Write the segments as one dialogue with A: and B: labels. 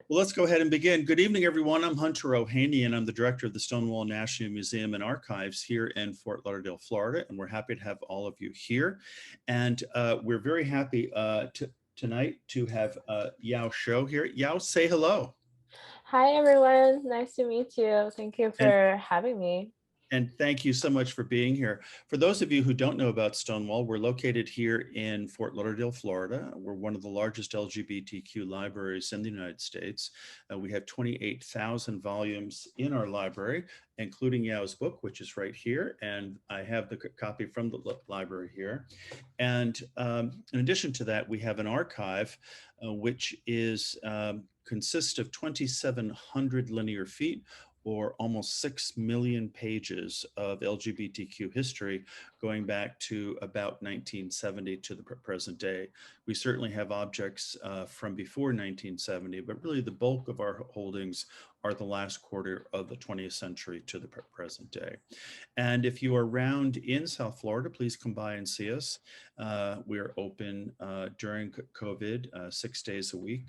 A: Well, let's go ahead and begin. Good evening, everyone. I'm Hunter O'Haney, and I'm the director of the Stonewall National Museum and Archives here in Fort Lauderdale, Florida. And we're happy to have all of you here. And we're very happy tonight to have Yao Xiao here. Yao, say hello.
B: Hi, everyone. Nice to meet you. Thank you
A: And
B: for having me.
A: And thank you so much for being here. For those of you who don't know about Stonewall, we're located here in Fort Lauderdale, Florida. We're one of the largest LGBTQ libraries in the United States. We have 28,000 volumes in our library, including Yao's book, which is right here. And I have the copy from the library here. And in addition to that, we have an archive, which consists of 2,700 linear feet, or almost 6 million pages of LGBTQ history going back to about 1970 to the present day. We certainly have objects from before 1970, but really the bulk of our holdings are the last quarter of the 20th century to the present day. And if you are around in South Florida, please come by and see us. We're open during COVID 6 days a week,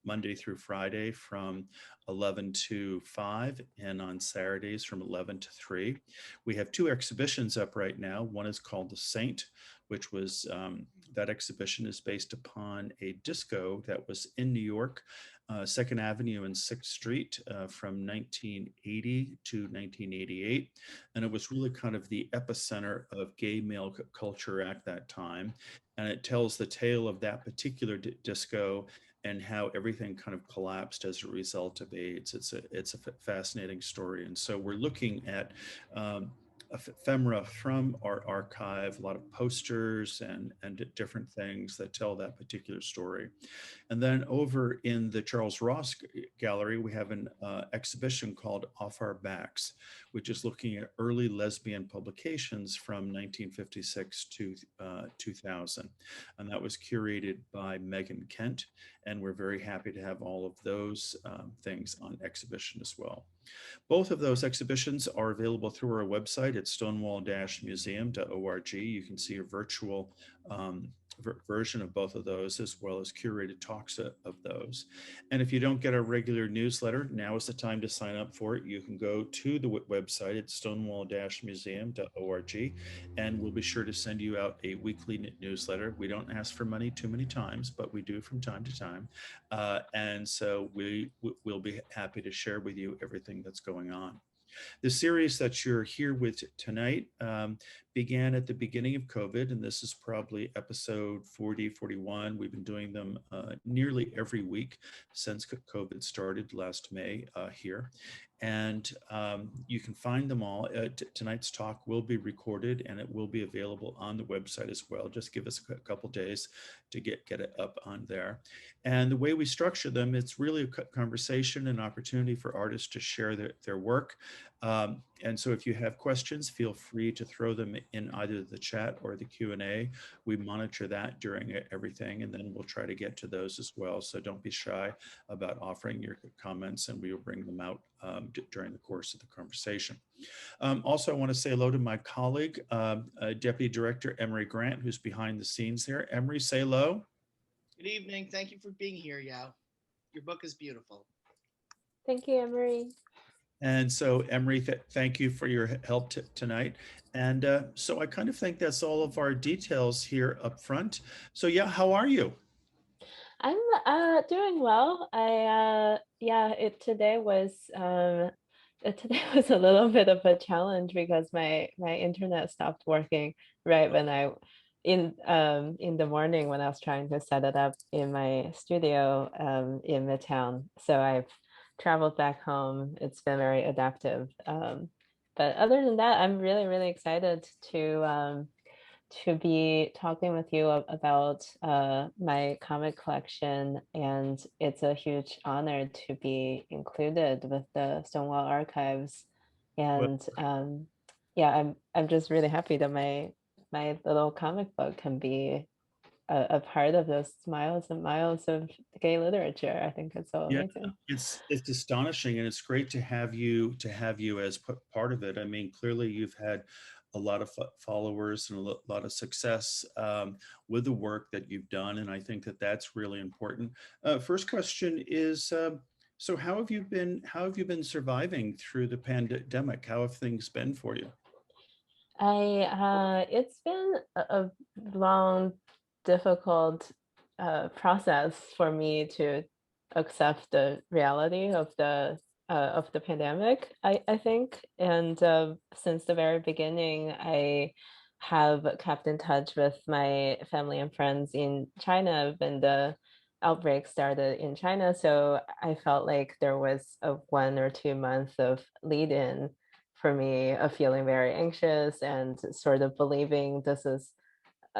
A: Monday through Friday from 11 to 5, and on Saturdays from 11 to 3. We have two exhibitions up right now. One is called The Saint, which was, that exhibition is based upon a disco that was in New York, 2nd Avenue and 6th Street from 1980 to 1988. And it was really kind of the epicenter of gay male culture at that time. And it tells the tale of that particular disco and how everything kind of collapsed as a result of AIDS. It's a fascinating story. And so we're looking at ephemera from our archive, a lot of posters and different things that tell that particular story. And then over in the Charles Ross Gallery, we have an exhibition called Off Our Backs, which is looking at early lesbian publications from 1956 to 2000. And that was curated by Megan Kent. And we're very happy to have all of those things on exhibition as well. Both of those exhibitions are available through our website at stonewall-museum.org. You can see a virtual version of both of those, as well as curated talks of those. And if you don't get our regular newsletter, now is the time to sign up for it. You can go to the website at stonewall-museum.org, and we'll be sure to send you out a weekly newsletter. We don't ask for money too many times, but we do from time to time. And so we'll be happy to share with you everything that's going on. The series that you're here with tonight began at the beginning of COVID, and this is probably episode 40, 41. We've been doing them nearly every week since COVID started last May here. And you can find them all. Tonight's talk will be recorded and it will be available on the website as well. Just give us a couple days to get it up on there. And the way we structure them, it's really a conversation and opportunity for artists to share their work. And so if you have questions, feel free to throw them in either the chat or the Q&A. We monitor that during everything, and then we'll try to get to those as well. So don't be shy about offering your comments, and we will bring them out during the course of the conversation. Also, I want to say hello to my colleague, Deputy Director Emery Grant, who's behind the scenes here. Emery, say hello.
C: Good evening. Thank you for being here, Yao. Your book is beautiful.
B: Thank you, Emery.
A: And so, Emery, thank you for your help tonight. And so I kind of think that's all of our details here up front. So yeah, how are you?
B: I'm doing well. Today was today was a little bit of a challenge because my internet stopped working right when in the morning when I was trying to set it up in my studio in Midtown. So I've traveled back home. It's been very adaptive. But other than that, I'm really, really excited to be talking with you about my comic collection, and it's a huge honor to be included with the Stonewall Archives.
A: Well,
B: And I'm just really happy that my little comic book can be a part of those miles and miles of gay literature. I think it's so
A: yeah,
B: amazing.
A: it's astonishing, and it's great to have you as part of it. I mean, clearly you've had a lot of followers and a lot of success with the work that you've done. And I think that that's really important. First question is, so how have you been surviving through the pandemic? How have things been for you?
B: It's been a long, difficult process for me to accept the reality of the pandemic, I think. And since the very beginning, I have kept in touch with my family and friends in China when the outbreak started in China. So I felt like there was a 1 or 2 months of lead in for me of feeling very anxious and sort of believing this is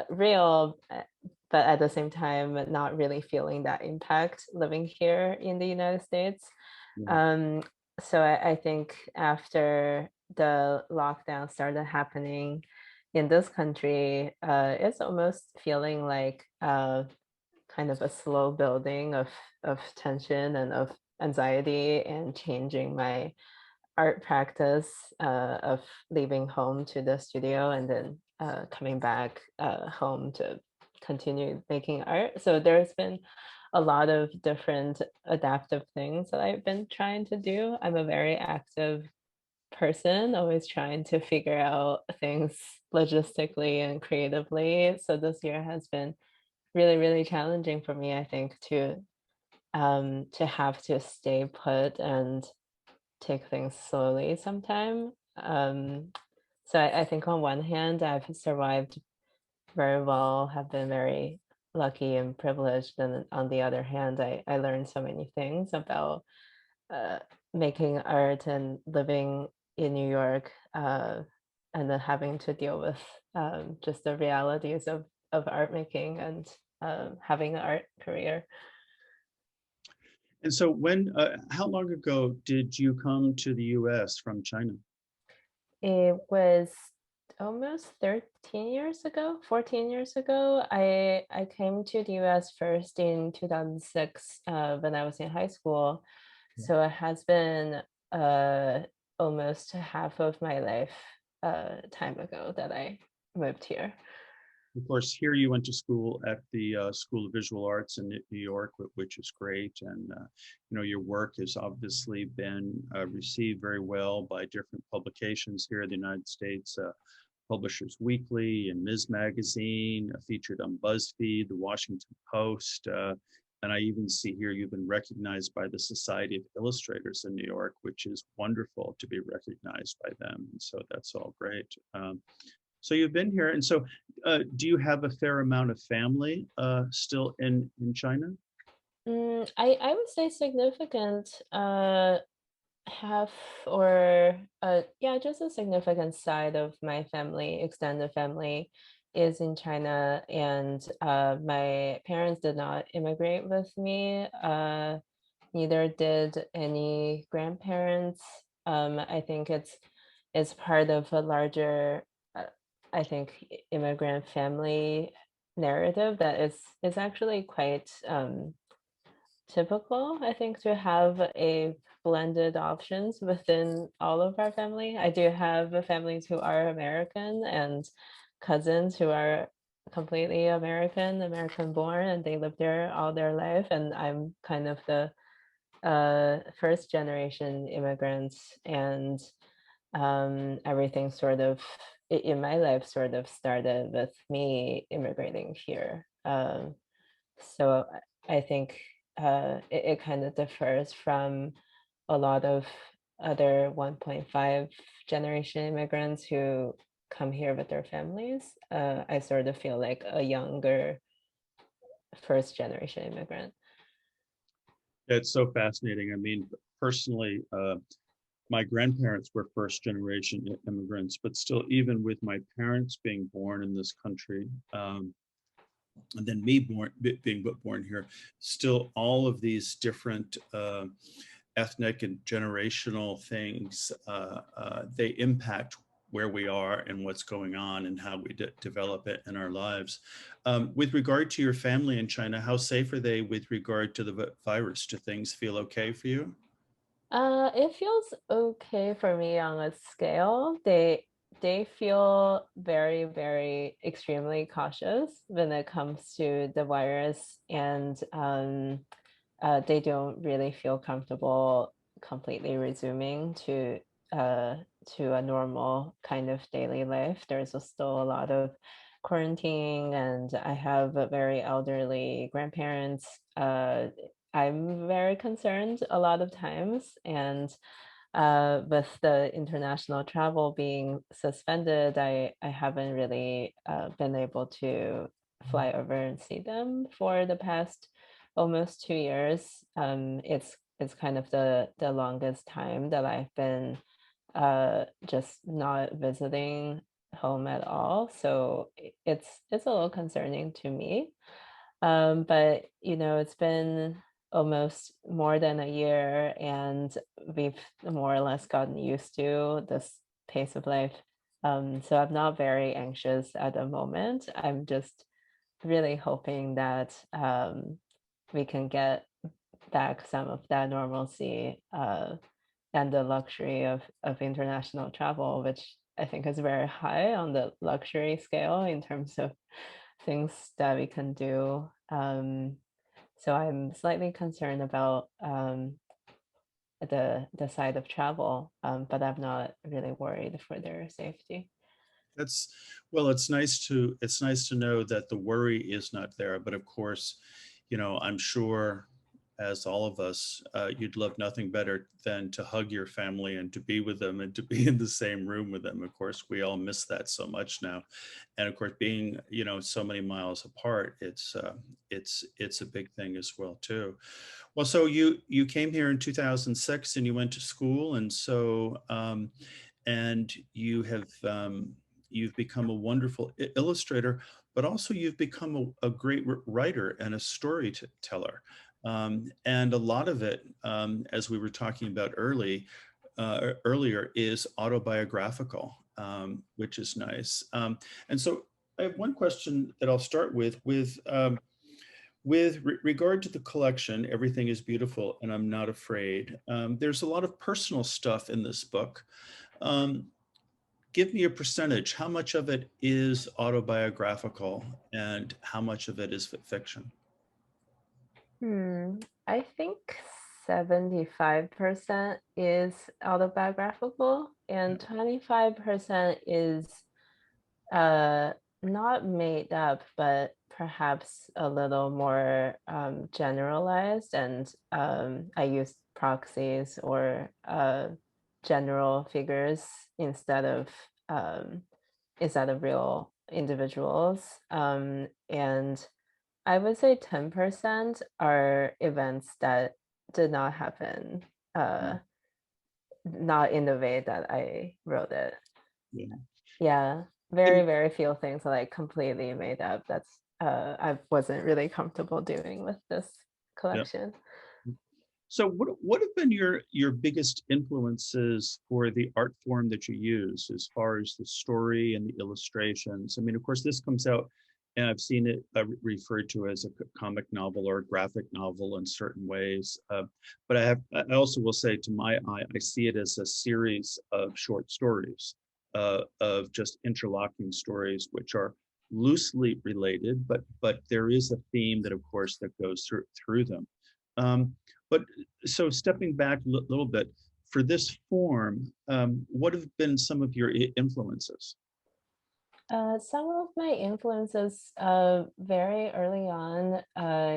B: real, but at the same time, not really feeling that impact living here in the United States.
A: Yeah.
B: Um, so I think after the lockdown started happening in this country, it's almost feeling like kind of a slow building of tension and of anxiety and changing my art practice of leaving home to the studio and then coming back home to continue making art. So there's been a lot of different adaptive things that I've been trying to do. I'm a very active person, always trying to figure out things logistically and creatively. So this year has been really, really challenging for me, I think, to have to stay put and take things slowly sometime. So I think on one hand, I've survived very well, have been very lucky and privileged. And on the other hand, I learned so many things about uh, making art and living in New York, and then having to deal with just the realities of art making and having an art career.
A: And so how long ago did you come to the US from China?
B: It was almost 13 years ago, 14 years ago. I came to the US first in 2006 when I was in high school. So it has been almost half of my life time ago that I moved here.
A: Of course, here you went to school at the School of Visual Arts in New York, which is great. And, your work has obviously been received very well by different publications here in the United States, Publishers Weekly and Ms. Magazine, featured on BuzzFeed, the Washington Post. And I even see here you've been recognized by the Society of Illustrators in New York, which is wonderful to be recognized by them. And so that's all great. So you've been here, and so do you have a fair amount of family still in China?
B: I would say significant, half or yeah, just a significant side of my family, extended family, is in China, and my parents did not immigrate with me. Neither did any grandparents. I think it's part of a larger, uh, I think, immigrant family narrative that is actually quite typical, I think, to have a blended options within all of our family. I do have families who are American and cousins who are completely American born, and they live there all their life. And I'm kind of the first generation immigrants, and everything sort of in my life sort of started with me immigrating here. So I think it kind of differs from a lot of other 1.5 generation immigrants who come here with their families. I sort of feel like a younger first generation immigrant.
A: It's so fascinating. I mean, personally, my grandparents were first generation immigrants, but still, even with my parents being born in this country, and then me being born here, still all of these different ethnic and generational things, they impact where we are and what's going on and how we develop it in our lives. With regard to your family in China, how safe are they with regard to the virus? Do things feel okay for you?
B: It feels okay for me on a scale. they feel very, very extremely cautious when it comes to the virus, and they don't really feel comfortable completely resuming uh, to a normal kind of daily life. There's still a lot of quarantining, and I have a very elderly grandparents. I'm very concerned a lot of times, and with the international travel being suspended, I haven't really been able to fly over and see them for the past almost 2 years. It's kind of the longest time that I've been just not visiting home at all. So it's a little concerning to me. But it's been almost more than a year, and we've more or less gotten used to this pace of life. So I'm not very anxious at the moment. I'm just really hoping that we can get back some of that normalcy and the luxury of international travel, which I think is very high on the luxury scale in terms of things that we can do. So I'm slightly concerned about the side of travel, but I'm not really worried for their safety.
A: That's well, it's nice to know that the worry is not there. But of course, I'm sure, as all of us, you'd love nothing better than to hug your family and to be with them and to be in the same room with them. Of course, we all miss that so much now, and of course, being so many miles apart, it's a big thing as well too. Well, so you came here in 2006 and you went to school, and so and you've become a wonderful illustrator, but also you've become a great writer and a storyteller. And a lot of it, as we were talking about earlier, is autobiographical, which is nice. And so I have one question that I'll start with regard to the collection. Everything is beautiful and I'm not afraid. There's a lot of personal stuff in this book. Um, Give me a percentage. How much of it is autobiographical and how much of it is fiction?
B: I think 75% is autobiographical and 25% is uh, not made up, but perhaps a little more generalized. And I use proxies or general figures instead of um, real individuals. And I would say 10% are events that did not happen, uh, not in the way that I wrote it.
A: Yeah.
B: Yeah, very, very few things are like completely made up. That's I wasn't really comfortable doing with this
A: Yeah.
B: collection.
A: So what have been your biggest influences for the art form that you use as far as the story and the illustrations? I mean, of course, this comes out, and I've seen it referred to as a comic novel or a graphic novel in certain ways. But I also will say, to my eye, I see it as a series of short stories, of just interlocking stories, which are loosely related, but there is a theme that, of course, that goes through them. But so stepping back a little bit, for this form, what have been some of your influences?
B: Some of my influences very early on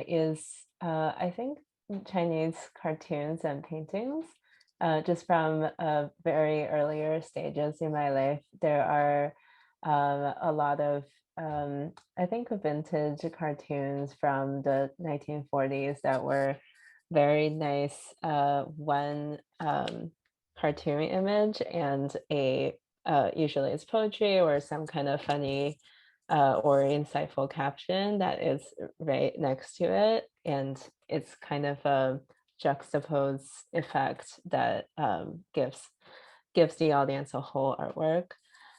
B: is I think Chinese cartoons and paintings. Just from very earlier stages in my life, there are a lot of I think vintage cartoons from the 1940s that were very nice. One cartoon image and a usually it's poetry or some kind of funny or insightful caption that is right next to it. And it's kind of a juxtapose effect that gives the audience a whole artwork.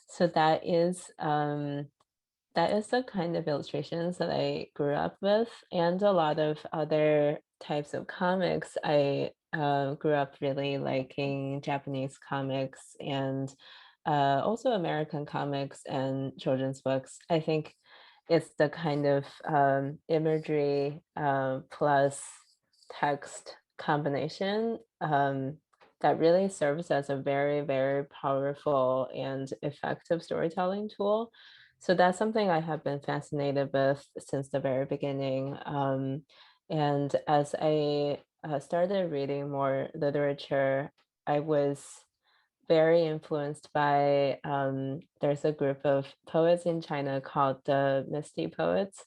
B: So that is the kind of illustrations that I grew up with, and a lot of other types of comics. I grew up really liking Japanese comics and also American comics and children's books. I think it's the kind of imagery plus text combination that really serves as a very, very powerful and effective storytelling tool. So that's something I have been fascinated with since the very beginning. And as I started reading more literature, I was very influenced by there's a group of poets in China called the Misty Poets,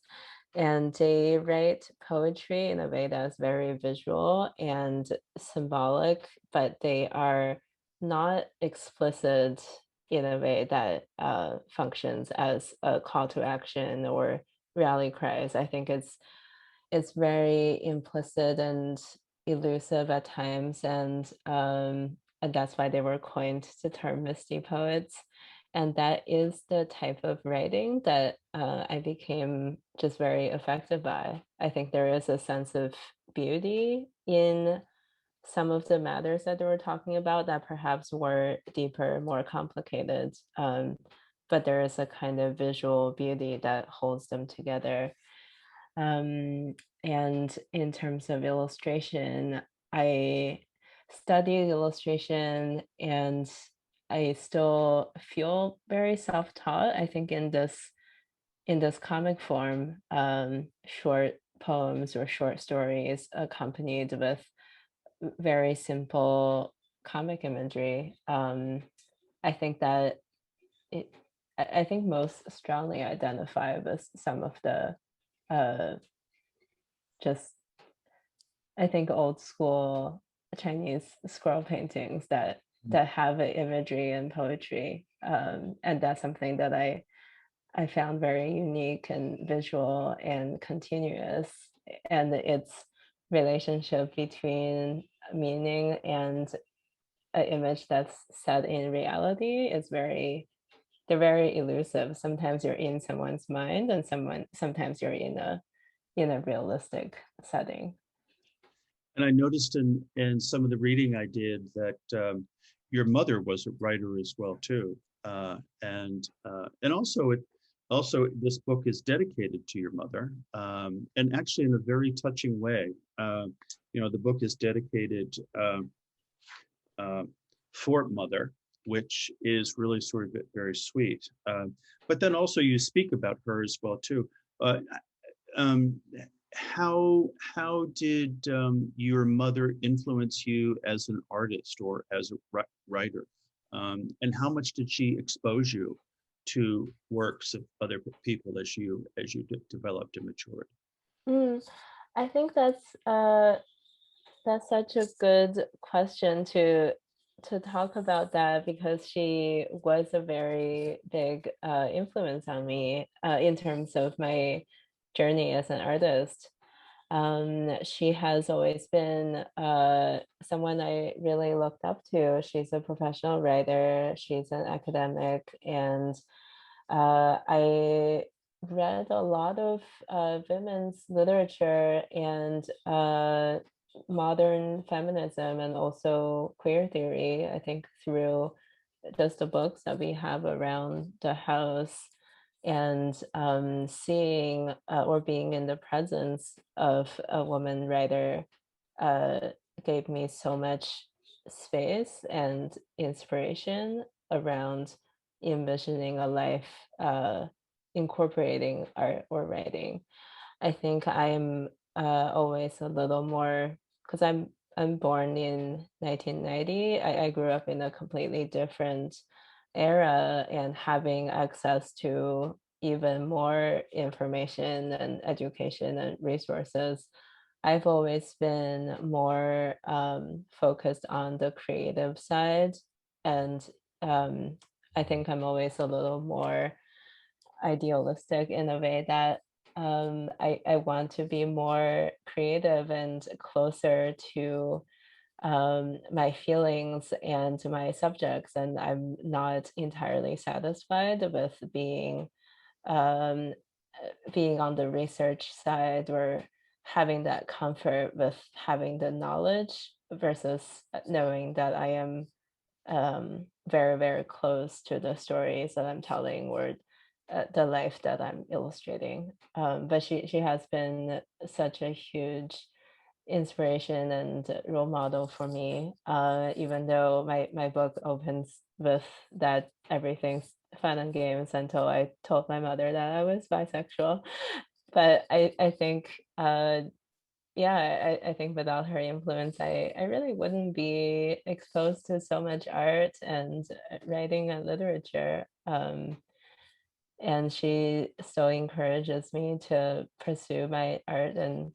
B: and they write poetry in a way that's very visual and symbolic, but they are not explicit in a way that functions as a call to action or rally cries. I think it's very implicit and elusive at times, and that's why they were coined the term Misty Poets. And that is the type of writing that I became just very affected by. I think there is a sense of beauty in some of the matters that they were talking about that perhaps were deeper, more complicated. But there is a kind of visual beauty that holds them together. And in terms of illustration, I studied illustration and I still feel very self-taught. I think in this comic form, short poems or short stories accompanied with very simple comic imagery. I think that it, I think most strongly identify with some of the uh, just I think old school Chinese scroll paintings that have imagery and poetry, and that's something that I found very unique and visual and continuous, and its relationship between meaning and an image that's set in reality is very they're very elusive. Sometimes you're in someone's mind, and sometimes you're in a realistic setting.
A: And I noticed in some of the reading I did that your mother was a writer as well too, and also this book is dedicated to your mother, and actually in a very touching way. The book is dedicated uh, for mother, which is really sort of very sweet. But then also you speak about her as well too. Uh, um, how did your mother influence you as an artist or as a writer, and how much did she expose you to works of other people as you developed and matured?
B: Mm, I think that's such a good question to talk about that because she was a very big influence on me in terms of my journey as an artist. She has always been someone I really looked up to. She's a professional writer, she's an academic, and I read a lot of women's literature and modern feminism and also queer theory, I think, through just the books that we have around the house and seeing or being in the presence of a woman writer uh, gave me so much space and inspiration around envisioning a life incorporating art or writing. I think I'm always a little more because I'm born in 1990. I grew up in a completely different era and having access to even more information and education and resources. I've always been more focused on the creative side, and um, I think I'm always a little more idealistic in a way that I want to be more creative and closer to my feelings and my subjects, and I'm not entirely satisfied with um, being on the research side or having that comfort with having the knowledge versus knowing that I am very, very close to the stories that I'm telling or the life that I'm illustrating. But she has been such a huge inspiration and role model for me. Even though my book opens with that everything's fun and games until I told my mother that I was bisexual. But I think yeah, I think without her influence, I really wouldn't be exposed to so much art and writing and literature. And she still encourages me to pursue my art and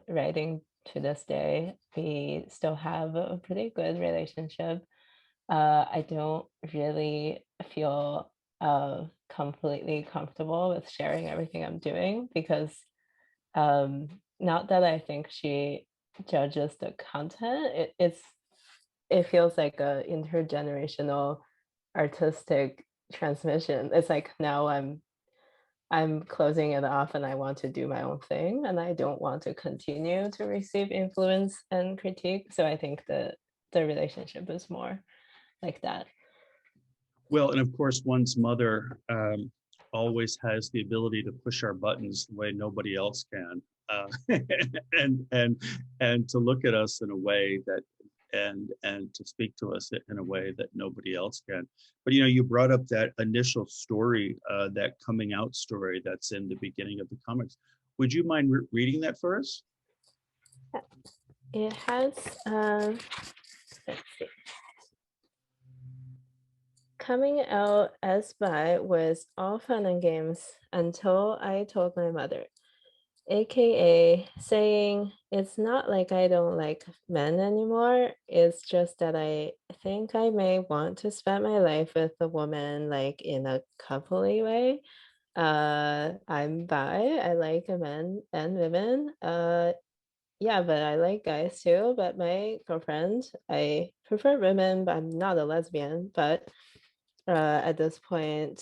B: writing to this day. We still have a pretty good relationship. I don't really feel completely comfortable with sharing everything I'm doing because not that I think she judges the content. It feels like a intergenerational artistic transmission. It's like now I'm closing it off and I want to do my own thing and I don't want to continue to receive influence and critique. So I think that the relationship is more like that.
A: Well, and of course, one's mother always has the ability to push our buttons the way nobody else can, and and to look at us in a way that and to speak to us in a way that nobody else can. But you know, you brought up that initial story, that coming out story that's in the beginning of the comics. Would you mind reading that for us?
B: It has, let's see. Coming out as bi was all fun and games until I told my mother, aka saying it's not like I don't like men anymore. It's just that I think I may want to spend my life with a woman like in a coupley way. I'm bi, I like men and women. Yeah, but I like guys too. But my girlfriend, I prefer women, but I'm not a lesbian. But at this point,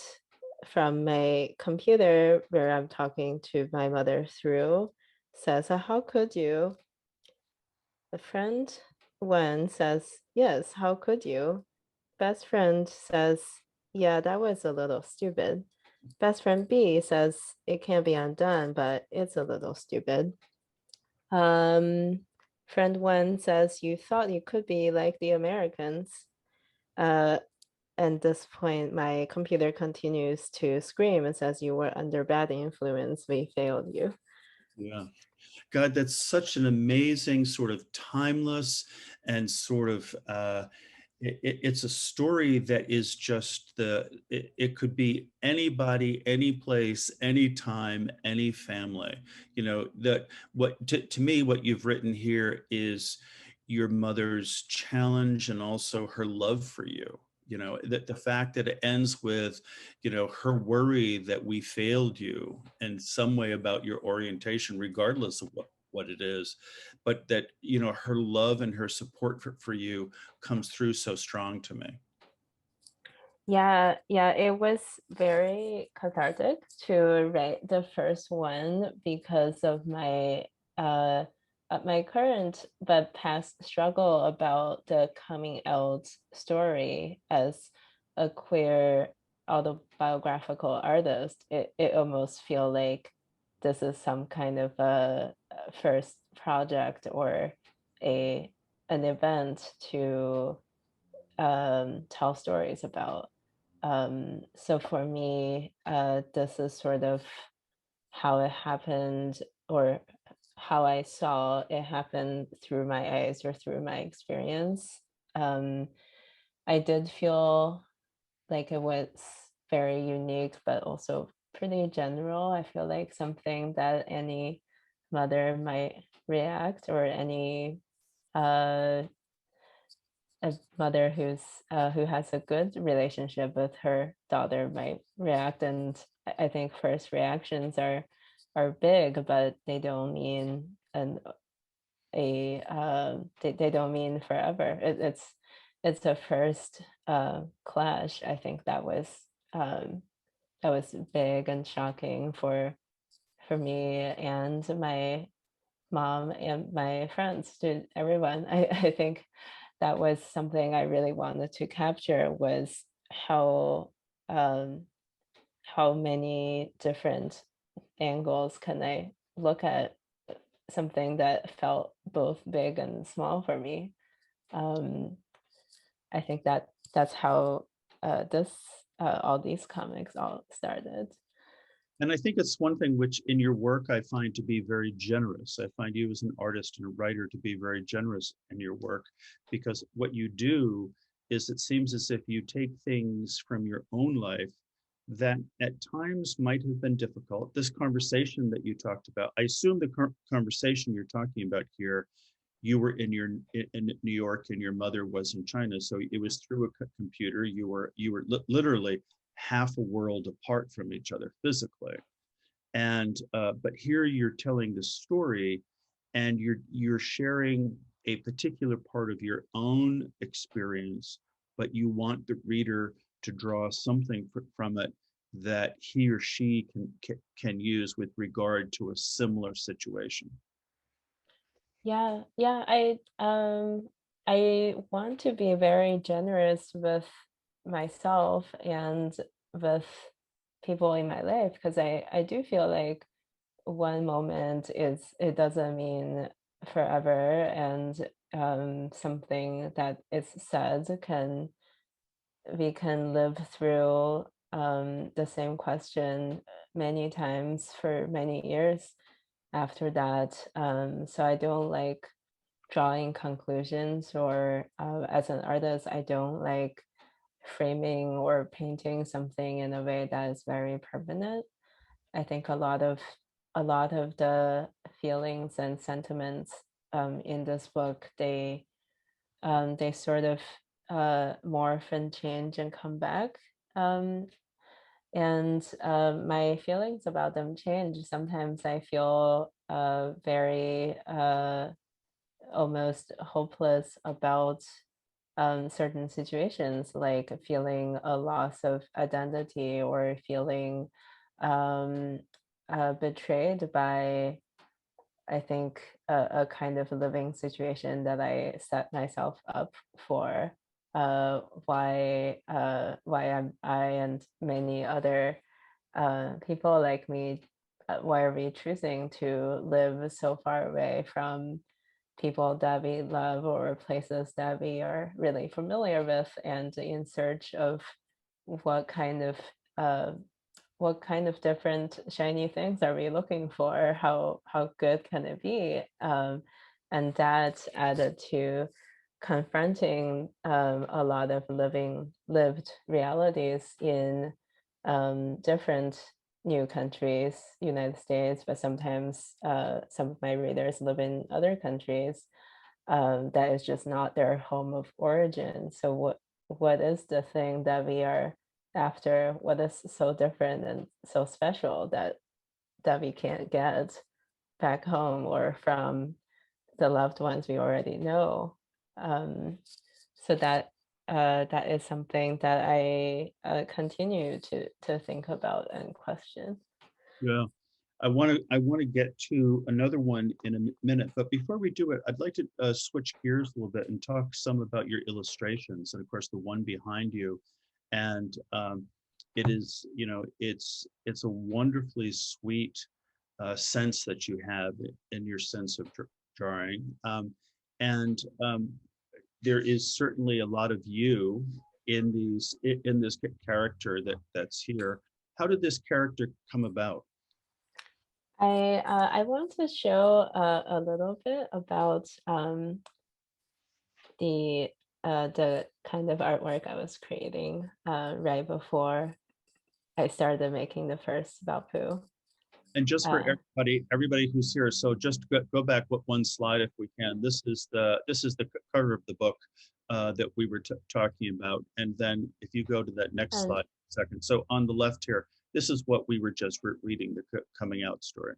B: from my computer where I'm talking to my mother through, says, how could you? The friend one says, yes, how could you? Best friend says, yeah, that was a little stupid. Best friend B says, it can't be undone, but it's a little stupid. Um, friend one says, you thought you could be like the Americans. At this point, my computer continues to scream and says, you were under bad influence. We failed you.
A: Yeah. God, that's such an amazing sort of timeless and sort of it's a story that is just it could be anybody, any place, any time, any family. You know, that what to me, what you've written here is your mother's challenge and also her love for you. You know, that the fact that it ends with, you know, her worry that we failed you in some way about your orientation, regardless of what it is, but that, you know, her love and her support for you comes through so strong to me.
B: Yeah, it was very cathartic to write the first one because of uh my current but past struggle about the coming out story as a queer autobiographical artist. It almost feel like this is some kind of a first project or a an event to tell stories about. So for me, this is sort of how it happened or how I saw it happen through my eyes or through my experience. Um, I did feel like it was very unique, but also pretty general. I feel like something that any mother might react or any uh, a mother who has a good relationship with her daughter might react, and I think first reactions are big, but they don't mean they don't mean forever. It's a first clash. I think um, that was big and shocking for me and my mom and my friends, to everyone. I think that was something I really wanted to capture, was um, how many different angles can I look at something that felt both big and small for me. Um, I think that's how this all these comics all started.
A: And I think it's one thing which in your work I find to be very generous. I find you as an artist and a writer to be very generous in your work, because what you do is it seems as if you take things from your own life that at times might have been difficult. This conversation that you talked about, I assume the conversation you're talking about here, you were in New York and your mother was in China, so it was through a computer. You were literally half a world apart from each other physically. And but here you're telling the story, and you're sharing a particular part of your own experience, but you want the reader to draw something from it that he or she can use with regard to a similar situation.
B: Yeah, I want to be very generous with myself and with people in my life, because I do feel like one moment is, it doesn't mean forever, and something that is said can, we can live through the same question many times for many years after that. So I don't like drawing conclusions, or as an artist, I don't like framing or painting something in a way that is very permanent. I think a lot of the feelings and sentiments in this book, they sort of morph and change and come back. Um, and my feelings about them change. Sometimes I feel very almost hopeless about certain situations, like feeling a loss of identity, or feeling um, betrayed by, I think, a kind of living situation that I set myself up for. Why I and many other people like me, why are we choosing to live so far away from people that we love, or places that we are really familiar with, and in search of what kind of uh, what kind of different shiny things are we looking for? How good can it be? And that added to confronting a lot of lived realities in different new countries, United States, but sometimes some of my readers live in other countries that is just not their home of origin. So what is the thing that we are after? What is so different and so special that we can't get back home, or from the loved ones we already know? Um, so that is something that I continue to think about and question.
A: Yeah. I want to get to another one in a minute, but before we do it, I'd like to switch gears a little bit and talk some about your illustrations, and of course the one behind you. And it is, it's a wonderfully sweet sense that you have in your sense of drawing, and there is certainly a lot of you in this character that's here. How did this character come about?
B: I want to show a little bit about the kind of artwork I was creating right before I started making the first Baopu.
A: And just for
B: Uh,
A: everybody who's here, so just go back one slide if we can. This is the cover of the book that we were talking about, and then if you go to that next
B: and
A: slide, second. So on the left here, this is what we were just reading, the coming out story.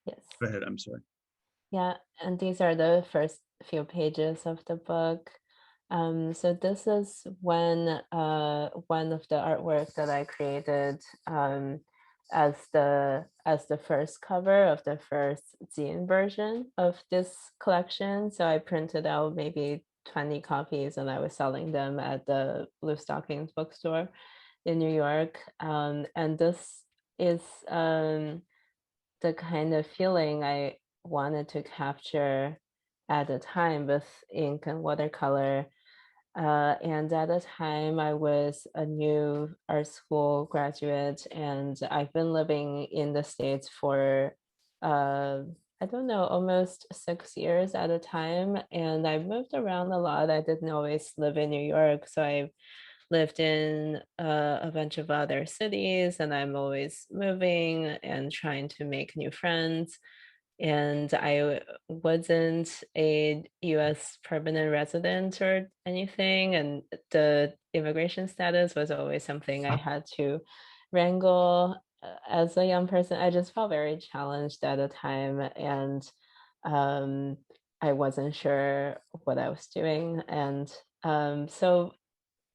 B: yes,
A: Go ahead. I'm sorry.
B: yeah, and these are the first few pages of the book. So this is when one of the artwork that I created as the first cover of the first zine version of this collection. So I printed out maybe 20 copies and I was selling them at the Blue Stockings bookstore in New York. And this is the kind of feeling I wanted to capture at the time with ink and watercolor. And at the time, I was a new art school graduate, and I've been living in the States for, I don't know, almost 6 years at a time. And I moved around a lot. I didn't always live in New York, so I lived in a bunch of other cities, and I'm always moving and trying to make new friends. And I wasn't a US permanent resident or anything, and the immigration status was always something I had to wrangle as a young person. I just felt very challenged at the time, and um, I wasn't sure what I was doing. And so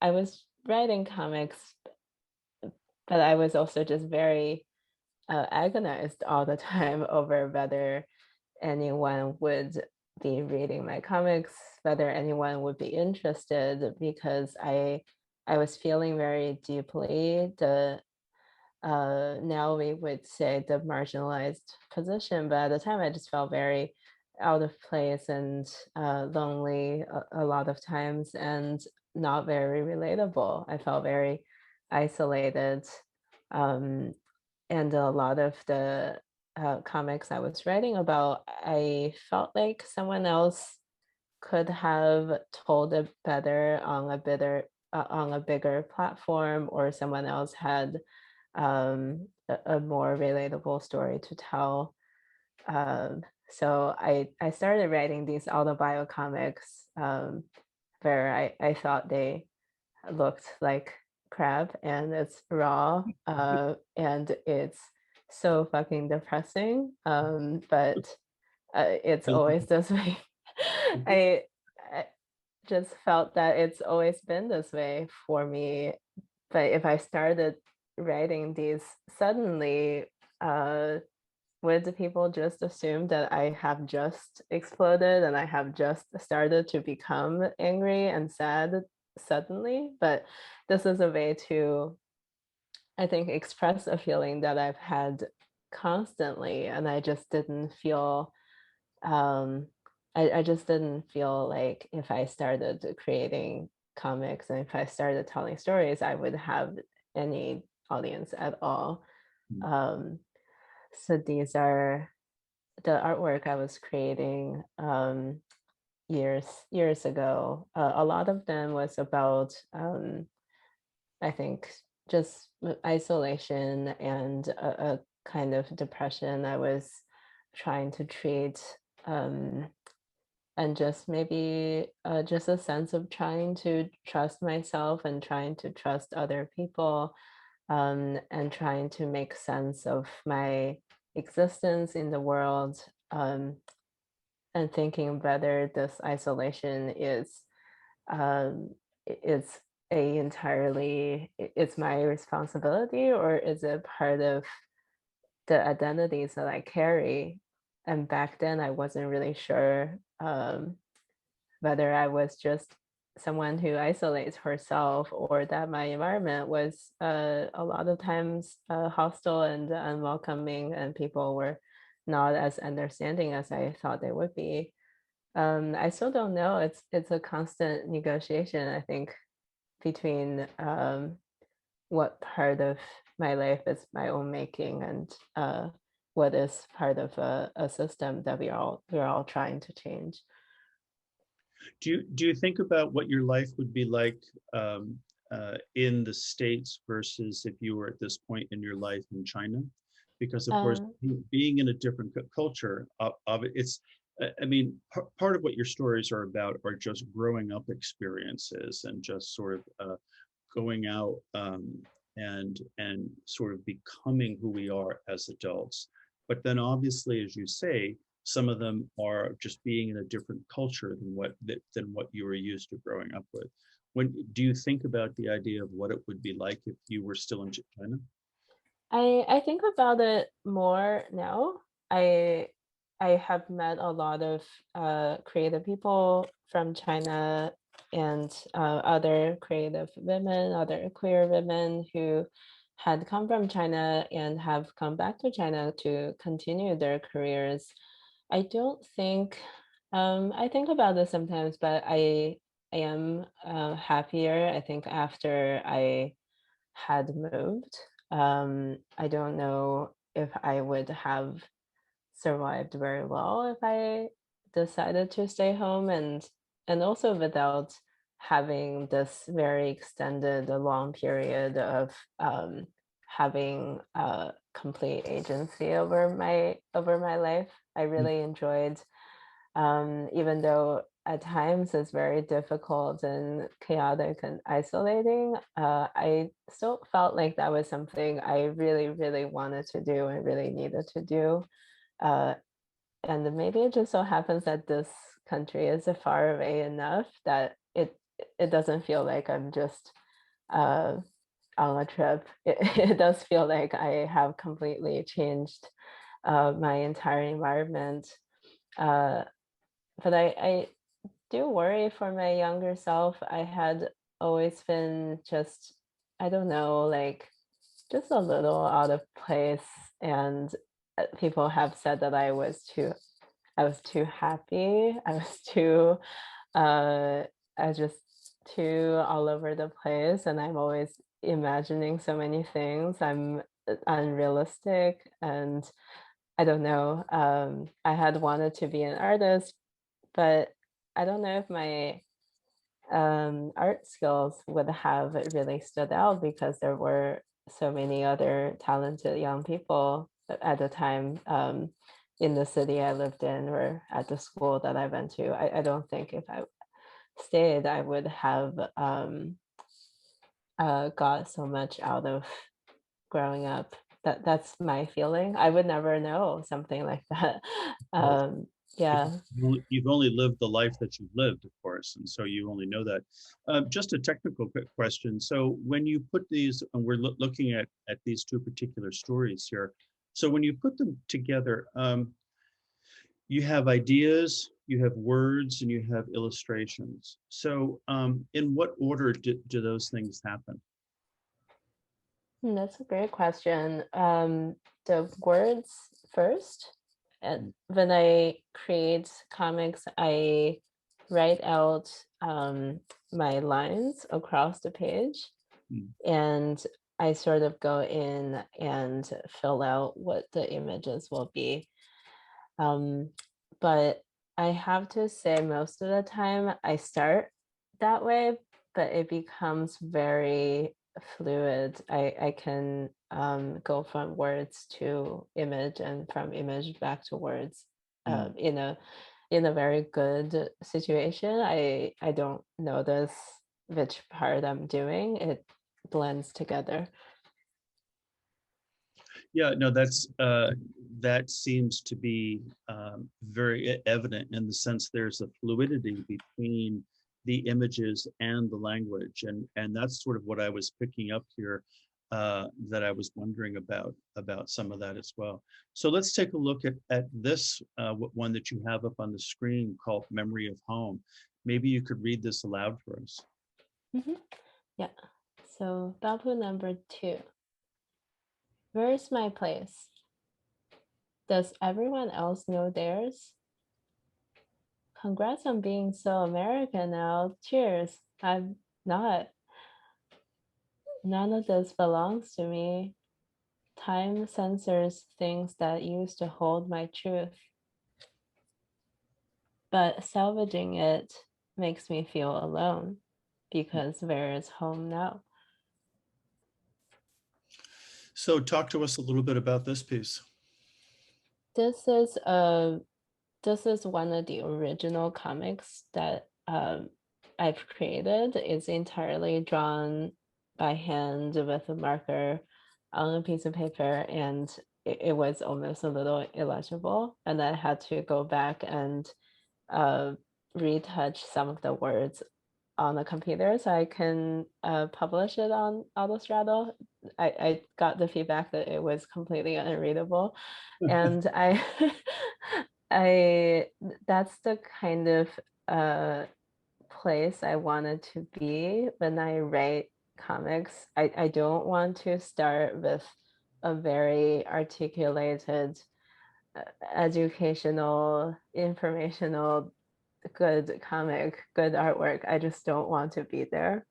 B: I was writing comics, but I was also just very agonized all the time over whether anyone would be reading my comics, whether anyone would be interested, because I was feeling very deeply the now we would say the marginalized position, but at the time I just felt very out of place and lonely a lot of times and not very relatable. I felt very isolated. Um, and a lot of the comics I was writing about, I felt like someone else could have told it better on a bigger platform, or someone else had a more relatable story to tell. So I started writing these autobio comics where I thought they looked like crap, and it's raw and it's so fucking depressing. But it's always this way. I just felt that it's always been this way for me. But if I started writing these suddenly, uh, would the people just assume that I have just exploded and I have just started to become angry and sad suddenly? But this is a way to, I think, express a feeling that I've had constantly, and I just didn't feel um, I just didn't feel like if I started creating comics and if I started telling stories, I would have any audience at all.
A: Mm.
B: Um, so these are the artwork I was creating years ago. A lot of them was about I think just isolation and a kind of depression I was trying to treat. Um, and just maybe just a sense of trying to trust myself and trying to trust other people, and trying to make sense of my existence in the world, and thinking whether this isolation um, is it's my responsibility, or is it part of the identities that I carry. And back then I wasn't really sure whether I was just someone who isolates herself, or that my environment was a lot of times hostile and unwelcoming, and people were not as understanding as I thought they would be. I still don't know. It's a constant negotiation, I think, between what part of my life is my own making, and what is part of a system that we're all trying to change.
A: Do you think about what your life would be like in the States versus if you were at this point in your life in China? Because of course,
B: Um,
A: being in a different culture of it, it's I mean, part of what your stories are about are just growing up experiences and just sort of going out and sort of becoming who we are as adults. But then obviously, as you say, some of them are just being in a different culture than what you were used to growing up with. When do you think about the idea of what it would be like if you were still in China?
B: I think about it more now. I I have met a lot of creative people from China and other creative women, other queer women who had come from China and have come back to China to continue their careers. I don't think I think about this sometimes, but I am happier. I think after I had moved. I don't know if I would have survived very well if I decided to stay home and also without having this very extended long period of having complete agency over my life. I really enjoyed even though at times it's very difficult and chaotic and isolating, I still felt like that was something I really, really wanted to do and really needed to do. Uh, and maybe it just so happens that this country is far away enough that it doesn't feel like I'm just uh, on a trip. It does feel like I have completely changed my entire environment. Uh, but I do worry for my younger self. I had always been just, I don't know, like just a little out of place. And people have said that I was too happy. I was too, I was just too all over the place. And I'm always imagining so many things. I'm unrealistic and I don't know. I had wanted to be an artist, but I don't know if my art skills would have really stood out because there were so many other talented young people at the time in the city I lived in or at the school that I went to. I don't think if I stayed, I would have got so much out of growing up. That's my feeling. I would never know something like that.
A: Well,
B: Yeah.
A: you've only lived the life that you've lived, of course, and so you only know that. Just a technical question. So when you put these, and we're looking at these two particular stories here. So when you put them together, you have ideas, you have words, and you have illustrations. So in what order do those things happen?
B: That's a great question. The words first. When I create comics, I write out my lines across the page,
A: Mm.
B: and I sort of go in and fill out what the images will be. But I have to say, most of the time I start that way, but it becomes very fluid. I can go from words to image and from image back to words
A: Mm.
B: in a very good situation. I don't notice which part I'm doing. It blends together.
A: Yeah, no, that seems to be very evident in the sense there's a fluidity between the images and the language, and that's sort of what I was picking up here, that I was wondering about some of that as well. So let's take a look at this one that you have up on the screen called "Memory of Home." Maybe you could read this aloud for us.
B: Mhm. Yeah. So Baopu number 2. Where's my place? Does everyone else know theirs? Congrats on being so American now. Cheers. I'm not. None of this belongs to me. Time censors things that used to hold my truth. But salvaging it makes me feel alone because where is home now?
A: So talk to us a little bit about this piece.
B: This is a this is one of the original comics that I've created. It's entirely drawn by hand with a marker on a piece of paper, and it was almost a little illegible. And I had to go back and uh, retouch some of the words on the computer so I can publish it on Illustrator. I got the feedback that it was completely unreadable, and I that's the kind of place I wanted to be when I write comics. I don't want to start with a very articulated educational, informational, good comic, good artwork. I just don't want to be there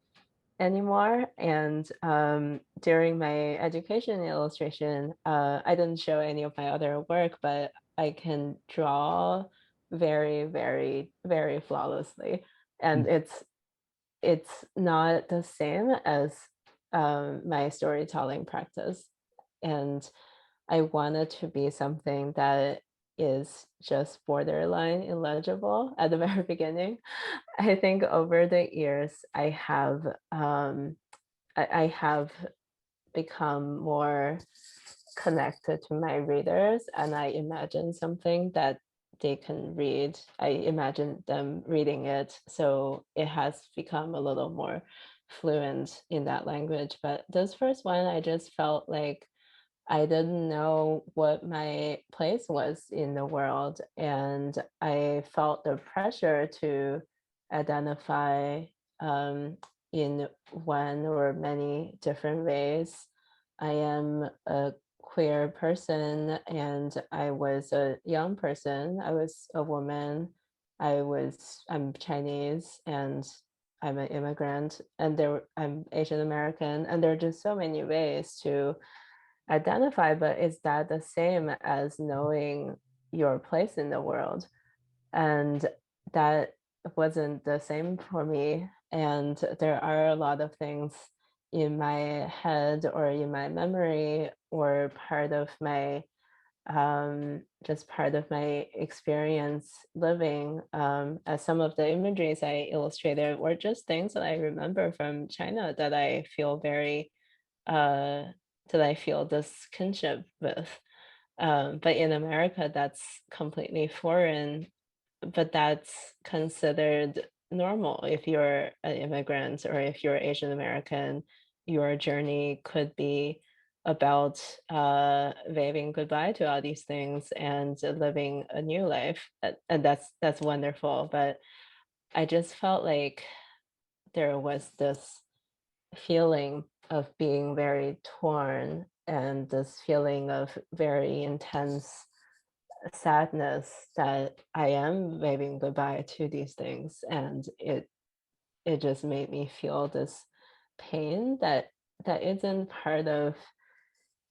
B: anymore. And during my education in illustration, I didn't show any of my other work, but I can draw very, very, very flawlessly. And it's not the same as my storytelling practice. And I want it to be something that is just borderline illegible at the very beginning. I think over the years, I have become more connected to my readers, and I imagine something that they can read. I imagine them reading it, so it has become a little more fluent in that language. But this first one, I just felt like I didn't know what my place was in the world, and I felt the pressure to identify in one or many different ways. I am a queer person, and I was a young person. I was a woman. I'm Chinese, and I'm an immigrant, and I'm Asian American, and there are just so many ways to identify, but is that the same as knowing your place in the world? And that wasn't the same for me. And there are a lot of things in my head or in my memory or just part of my experience living, as some of the imageries I illustrated were just things that I remember from China that I feel very uh, that I feel this kinship with. But in America, that's completely foreign, but that's considered normal. If you're an immigrant or if you're Asian American, your journey could be about waving goodbye to all these things and living a new life. And that's wonderful. But I just felt like there was this feeling of being very torn and this feeling of very intense sadness that I am waving goodbye to these things, and it just made me feel this pain that isn't part of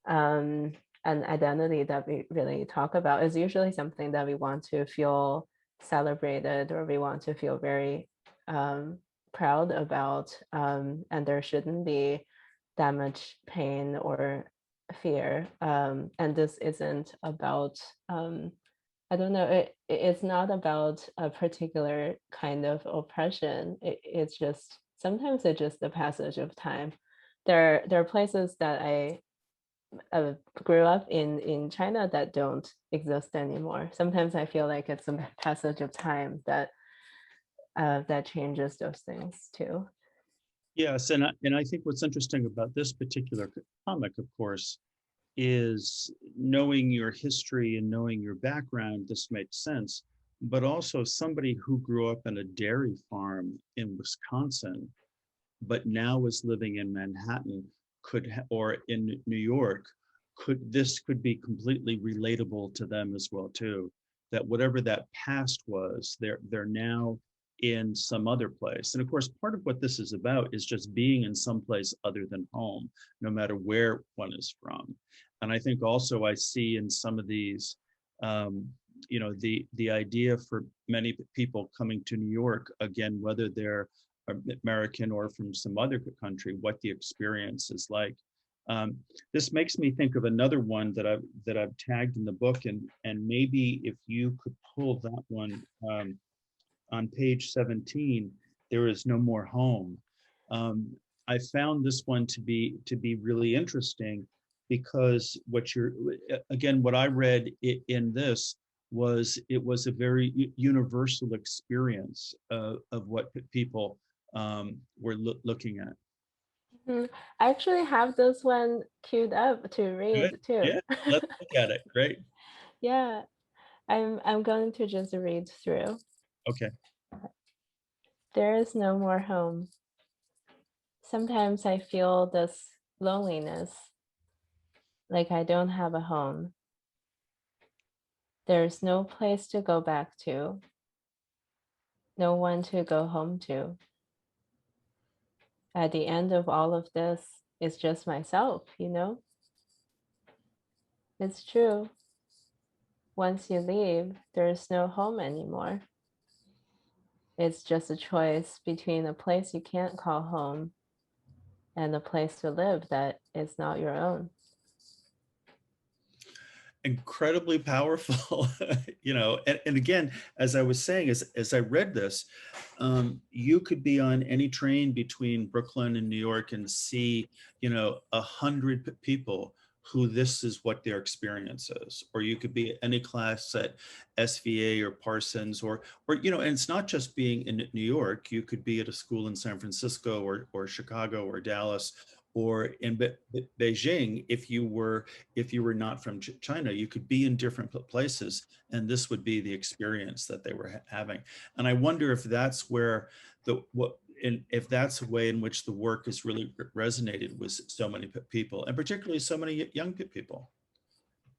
B: um, an identity that we really talk about. Is usually something that we want to feel celebrated or we want to feel very proud about, and there shouldn't be that much pain or fear. And this isn't about I don't know, it's not about a particular kind of oppression. It's just sometimes it's just the passage of time. There are places that I grew up in China that don't exist anymore. Sometimes I feel like it's a passage of time that changes those things too.
A: Yes, and I think what's interesting about this particular comic, of course, is knowing your history and knowing your background. This makes sense, but also somebody who grew up in a dairy farm in Wisconsin, but now is living in Manhattan or in New York, could be completely relatable to them as well too. That whatever that past was, they're now in some other place. And of course, part of what this is about is just being in some place other than home, no matter where one is from. And I think also I see in some of these, the idea for many people coming to New York, again, whether they're American or from some other country, what the experience is like. This makes me think of another one that I've tagged in the book, and maybe if you could pull that one on page 17, There Is No More Home. I found this one to be really interesting because what I read in this was it was a very universal experience of what people were looking at.
B: Mhm. I actually have this one queued up to
A: Good.
B: read too.
A: Yeah, let's look at it. Great.
B: Yeah, I'm going to just read through.
A: Okay.
B: There is no more home. Sometimes I feel this loneliness, like I don't have a home. There's no place to go back to, no one to go home to. At the end of all of this, it's just myself, you know? It's true. Once you leave, there's no home anymore. It's just a choice between a place you can't call home and a place to live that is not your own.
A: Incredibly powerful. You know, and again, as I was saying, as I read this, you could be on any train between Brooklyn and New York and see, you know, 100 people who this is what their experience is. Or you could be at any class at SVA or Parsons, or you know, and it's not just being in New York. You could be at a school in San Francisco or Chicago or Dallas or in Beijing. If you were not from China, you could be in different places, and this would be the experience that they were having. And I wonder if that's where if that's a way in which the work has really resonated with so many people, and particularly so many young people.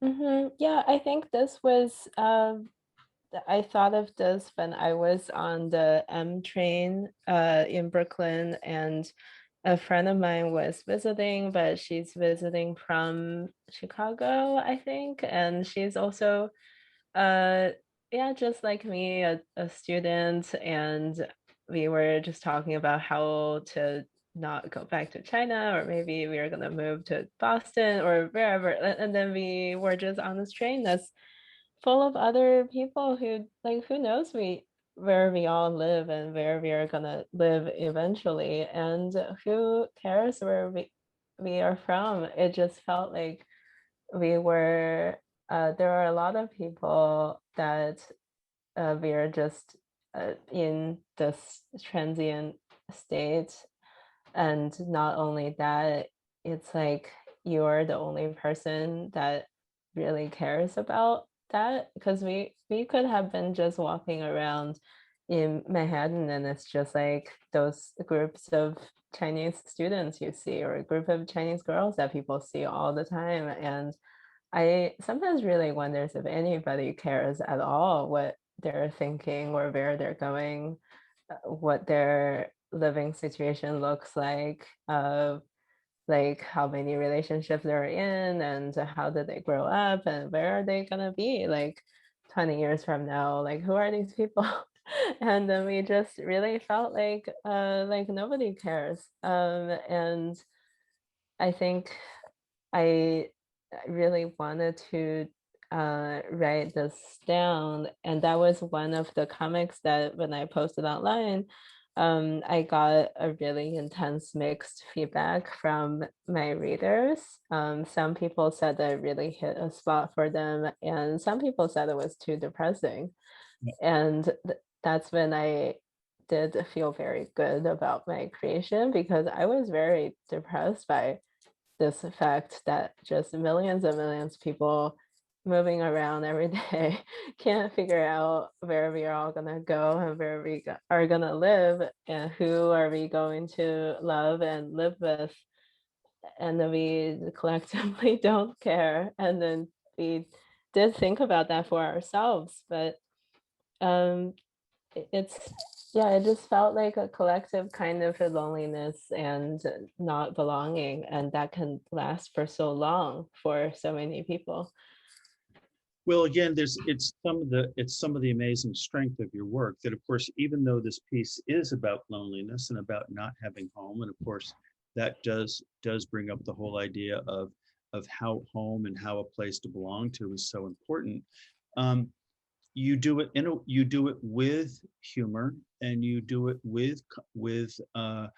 B: Yeah, I think this was, I thought of this when I was on the M train in Brooklyn, and a friend of mine was visiting, but she's visiting from Chicago, I think. And she's also, uh, yeah, just like me, a student. And we were just talking about how to not go back to China, or maybe we are gonna move to Boston or wherever. And then we were just on this train that's full of other people who, like, who knows where we all live and where we are gonna live eventually, and who cares where we are from. It just felt like we were there are a lot of people that we are just in this transient state. And not only that, it's like you're the only person that really cares about that, because we could have been just walking around in Manhattan, and it's just like those groups of Chinese students you see, or a group of Chinese girls that people see all the time. And I sometimes really wonders if anybody cares at all what they're thinking or where they're going, what their living situation looks like how many relationships they're in, and how did they grow up, and where are they gonna be like 20 years from now? Like, who are these people? And then we just really felt like nobody cares. And I think I really wanted to write this down, and that was one of the comics that when I posted online, I got a really intense mixed feedback from my readers. Some people said that it really hit a spot for them, and some people said it was too depressing. And that's when I did feel very good about my creation, because I was very depressed by this fact that just millions and millions of people moving around every day can't figure out where we are all gonna go and where we are gonna live, and who are we going to love and live with. And then we collectively don't care. And then we did think about that for ourselves, but um it's, yeah, it just felt like a collective kind of a loneliness and not belonging, and that can last for so long for so many people.
A: Well, again, it's some of the amazing strength of your work that, of course, even though this piece is about loneliness and about not having home, and of course that does bring up the whole idea of how home and how a place to belong to is so important. Um, you do it with humor, and you do it with a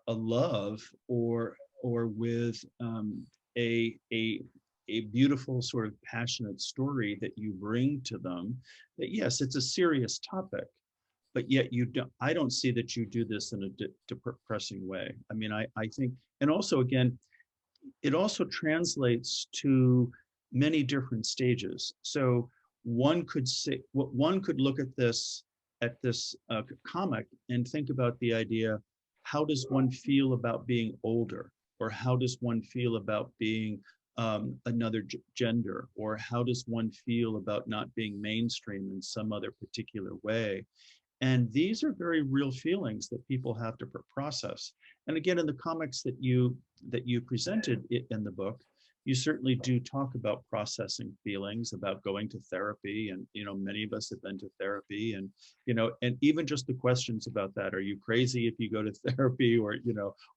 A: love, or with a a beautiful sort of passionate story that you bring to them. That yes, it's a serious topic, but yet I don't see that you do this in a depressing way. I mean, I think, and also again, it also translates to many different stages. So one could say, one could look at this comic and think about the idea, how does one feel about being older? Or how does one feel about being another gender? Or how does one feel about not being mainstream in some other particular way? And these are very real feelings that people have to process. And again, in the comics that you presented in the book, you certainly do talk about processing feelings, about going to therapy, and many of us have been to therapy, and and even just the questions about that: are you crazy if you go to therapy, or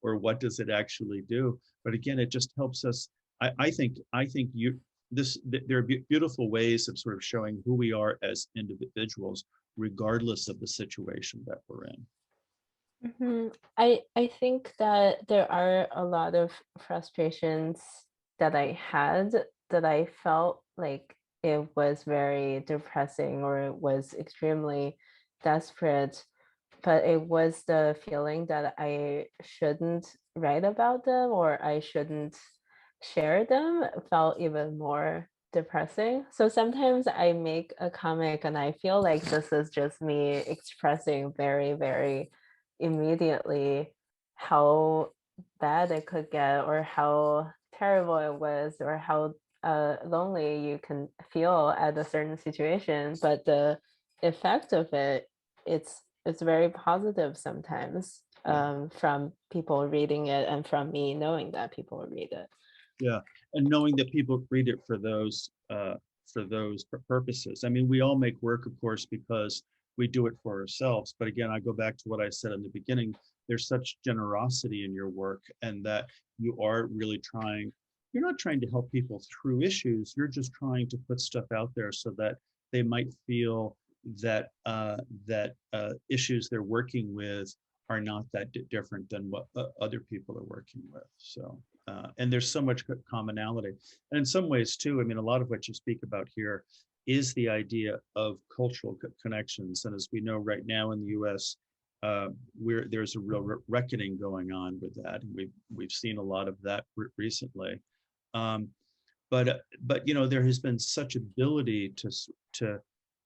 A: or what does it actually do? But again, it just helps us. I think there are beautiful ways of sort of showing who we are as individuals, regardless of the situation that we're in.
B: I think that there are a lot of frustrations that I had, that I felt like it was very depressing, or it was extremely desperate, but it was the feeling that I shouldn't write about them, or I shouldn't share them, felt even more depressing. So sometimes I make a comic and I feel like this is just me expressing very, very immediately how bad it could get, or how terrible it was, or how lonely you can feel at a certain situation. But the effect of it, it's very positive sometimes, from people reading it, and from me knowing that people read it.
A: Yeah, and knowing that people read it for those purposes. I mean, we all make work, of course, because we do it for ourselves. But again, I go back to what I said in the beginning. There's such generosity in your work, and that you are really trying. You're not trying to help people through issues. You're just trying to put stuff out there so that they might feel that issues they're working with are not that different than what other people are working with. So, and there's so much commonality. And in some ways too, I mean, a lot of what you speak about here is the idea of cultural connections. And as we know right now in the US, there's a real reckoning going on with that. And we've seen a lot of that recently. But there has been such ability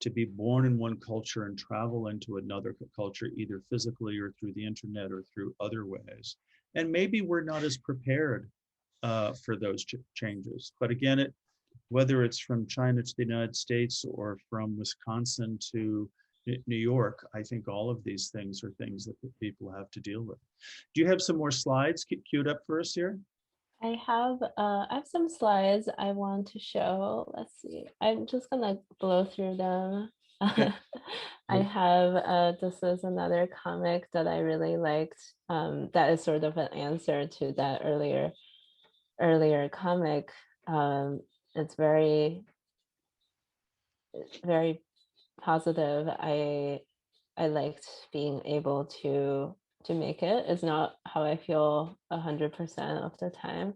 A: to be born in one culture and travel into another culture, either physically or through the internet or through other ways. And maybe we're not as prepared for those changes. But again, whether it's from China to the United States, or from Wisconsin to New York, I think all of these things are things that people have to deal with. Do you have some more slides queued up for us here?
B: I have some slides I want to show. Let's see. I'm just gonna blow through them.
A: Okay.
B: I have this is another comic that I really liked. That is sort of an answer to that earlier comic. It's very, very positive. I liked being able to make it. It's not how I feel 100% of the time.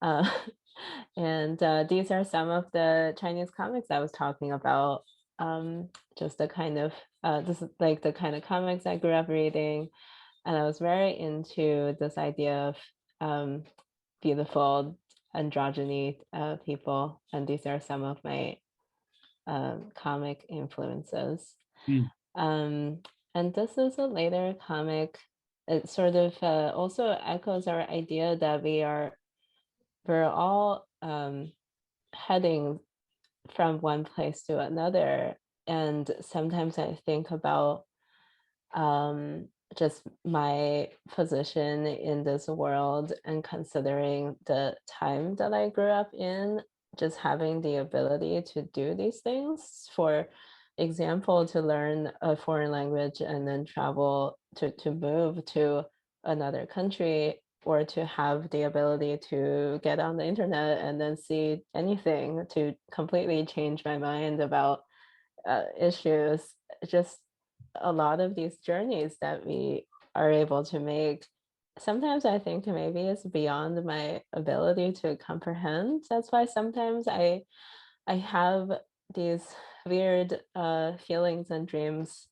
B: Uh, and these are some of the Chinese comics I was talking about. Just the kind of this is like the kind of comics I grew up reading, and I was very into this idea of beautiful androgyny people, and these are some of my comic influences.
A: Mm.
B: And this is a later comic. It sort of also echoes our idea that we're all heading from one place to another. And sometimes I think about just my position in this world, and considering the time that I grew up in, just having the ability to do these things. For example, to learn a foreign language and then travel to move to another country, or to have the ability to get on the internet and then see anything, to completely change my mind about issues. Just a lot of these journeys that we are able to make, sometimes I think maybe it's beyond my ability to comprehend. That's why sometimes I have these weird feelings and dreams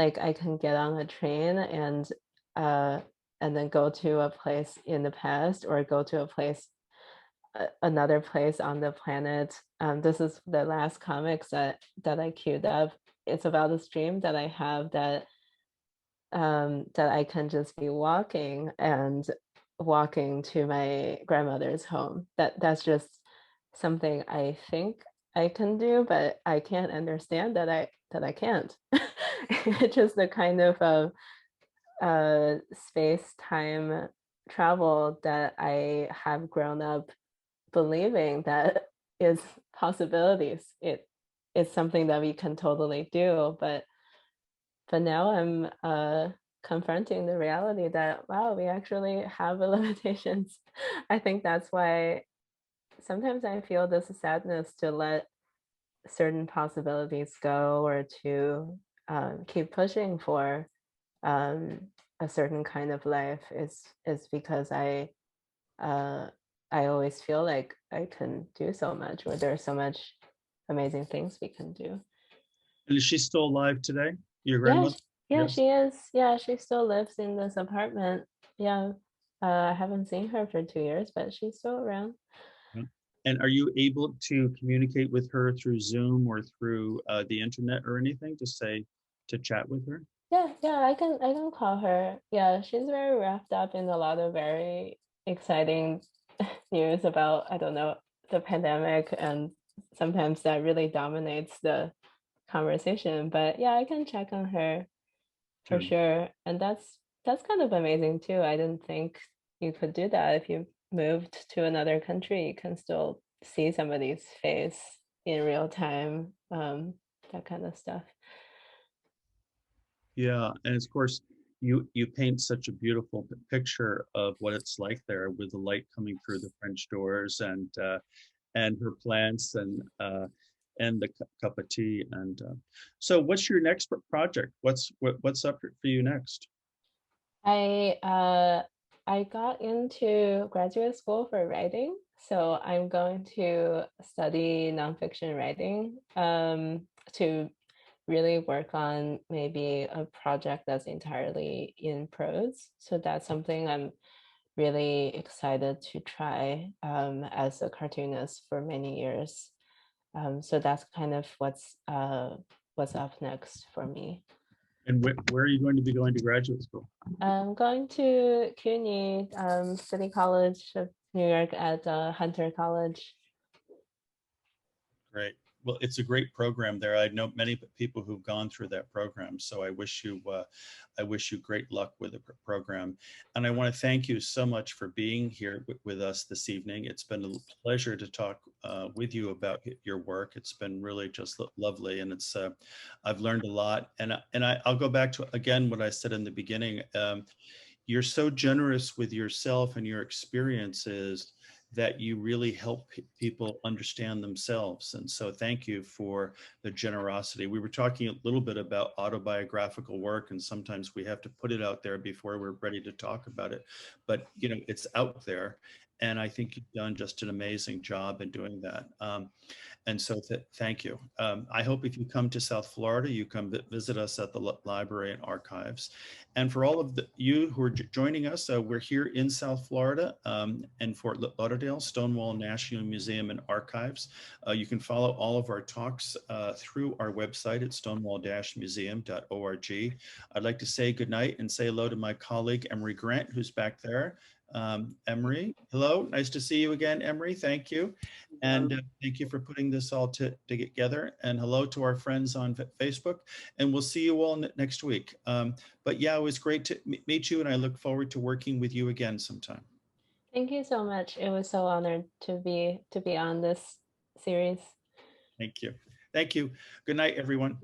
B: like I can get on a train and then go to a place in the past or go to a place another place on the planet. This is the last comics that I queued up. It's about this dream that I have that I can just be walking to my grandmother's home. That's just something I think I can do, but I can't understand that I can't. It's just the kind of space-time travel that I have grown up believing that is possibilities. It's something that we can totally do, but now I'm confronting the reality that wow, we actually have limitations. I think that's why sometimes I feel this sadness to let certain possibilities go or to keep pushing for um, a certain kind of life is because uh, I always feel like I can do so much, or there's so much amazing things we can do.
A: And is she still alive today? Your
B: Yeah,
A: grandmother?
B: yeah,
A: Yes.
B: she is. Yeah, she still lives in this apartment. Yeah, I haven't seen her for 2 years, but she's still around.
A: Yeah. And are you able to communicate with her through Zoom or through the internet or anything to say to chat with her?
B: Yeah, I can call her. Yeah, she's very wrapped up in a lot of very exciting news about, I don't know, the pandemic, and sometimes that really dominates the conversation. But yeah, I can check on her for
A: Good.
B: sure. And that's kind of amazing too. I didn't think you could do that. If you moved to another country, you can still see somebody's face in real time, that kind of stuff.
A: Yeah, and of course, you paint such a beautiful picture of what it's like there with the light coming through the French doors and her plants and the cup of tea. And so, what's your next project? What's up for you next?
B: I uh I got into graduate school for writing, so I'm going to study nonfiction writing to really work on maybe a project that's entirely in prose. So that's something I'm really excited to try as a cartoonist for many years. So that's kind of what's up next for me.
A: And where are you going to be going to graduate school?
B: I'm going to CUNY, City College of New York at Hunter College.
A: Great. Well, it's a great program there. I know many people who've gone through that program, so I wish you great luck with the program. And I want to thank you so much for being here with us this evening. It's been a pleasure to talk with you about your work. It's been really just lovely, and I've learned a lot. I'll go back to again what I said in the beginning. You're so generous with yourself and your experiences that you really help people understand themselves. And so thank you for the generosity. We were talking a little bit about autobiographical work, and sometimes we have to put it out there before we're ready to talk about it. But, it's out there. And I think you've done just an amazing job in doing that. And so thank you. I hope if you come to South Florida, you come visit us at the library and archives. And for all of you who are joining us, we're here in South Florida in Fort Lauderdale, Stonewall National Museum and Archives. You can follow all of our talks through our website at stonewall-museum.org. I'd like to say goodnight and say hello to my colleague, Emery Grant, who's back there. Emery, hello, nice to see you again, Emery, thank you. And thank you for putting this all together. And hello to our friends on Facebook. And we'll see you all next week. But yeah, it was great to meet you. And I look forward to working with you again sometime.
B: Thank you so much. It was so honored to be on this series.
A: Thank you. Thank you. Good night, everyone.